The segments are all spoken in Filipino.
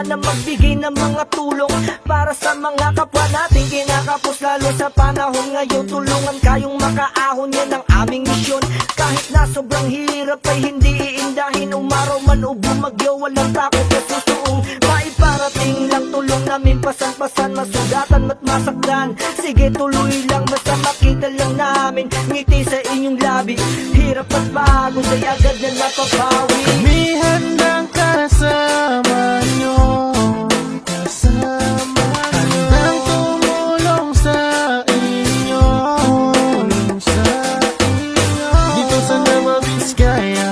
na magbigay ng mga tulong para sa mga kapwa natin kinakapos. Lalo sa panahon ngayon, tulungan kayong makaahon, yan ang aming misyon. Kahit na sobrang hirap ay hindi iindahin, umaraw man o bumagyo, walang takot at susuong maiparating lang. Tulong namin pasan-pasan, masugatan at masakdan. Sige tuloy lang, basta makita lang namin ngiti sa inyong labi. Hirap at pagod ay agad na napapawi. Kami handang kasama nyo, handang tumulong sa inyo, dito sa Nueva Vizcaya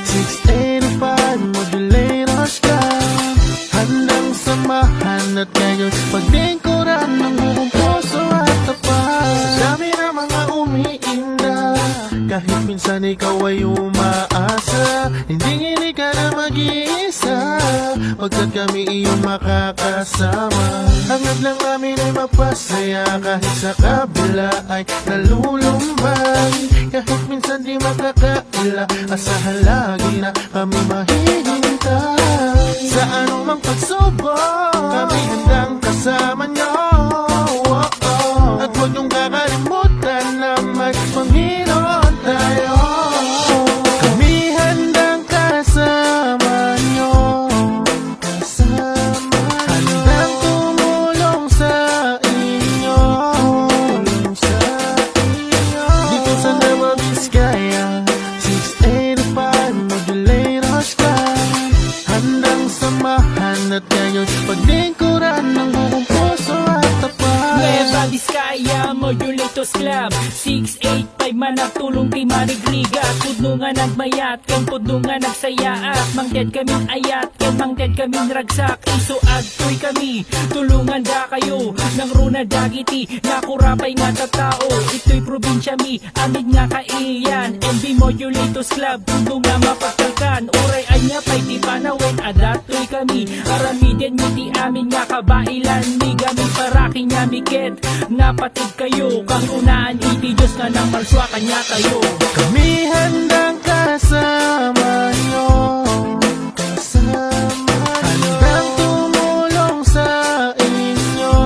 685 Modulators Club. Handang samahan at ngayon paglingkuran ng buong puso at tapat. Sa dami ng mga umiinda, kahit minsan ikaw ay umaasa, hindi ka na mag-iisa, pagkat kami iyong makakasama. Hangad lang namin ay mapasaya, kahit sa kabila ay nalulumbay. Kahit minsan di makakaila, asahan lagi na kami mahihintay. Sa anumang pagsubok, kami handang kasama nyo. At huwag niyong kakalimutan na may Panginoon tayo. Kami handang kasama nyo, handang tumulong sa inyo, dito sa Nueva Vizcaya 685 Modulators Club. Handang samahan at ngayon paglingkuran ng buong puso at tapat. Nueva Vizcaya Modulators Club 685 managtulong kay Marigriga. Tudnungan nagmayat, kang tudnungan nagsayaat. Mangted kaming ayat, kang mangted kaming ragsak. Isuad to'y kami, tulungan da kayo. Nang runa dagiti, nakurapay nga tatao. Ito'y probinsya mi, amid nga kaiyan. MV Modulators Club, tudnungan mapagkalkan. Uray anya pa'y di panawin, adat to'y kami. Aramiden mi ti amin nga kabailan. Mi gami paraki nya miket, napatid kayo. Kang unaan iti Diyos nga nang malswa kanya tayo. Kami handang kasama nyo, handang tumulong sa inyo,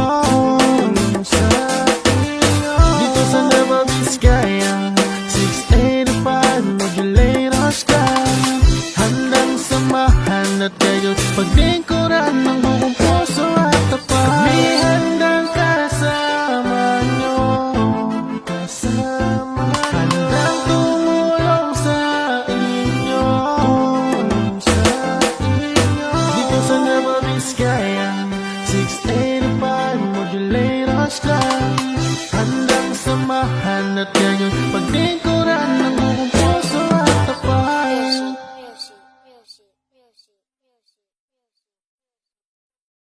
dito sa Nueva Vizcaya 685 Modulators Club. Handang samahan at kayo paglingkuran ng buong puso at tapat. Kami handang kasama nyo, handang tumulong sa inyo, dito sa Nueva Vizcaya 685 Modulators Club. Handang samahan at ngayon paglingkuran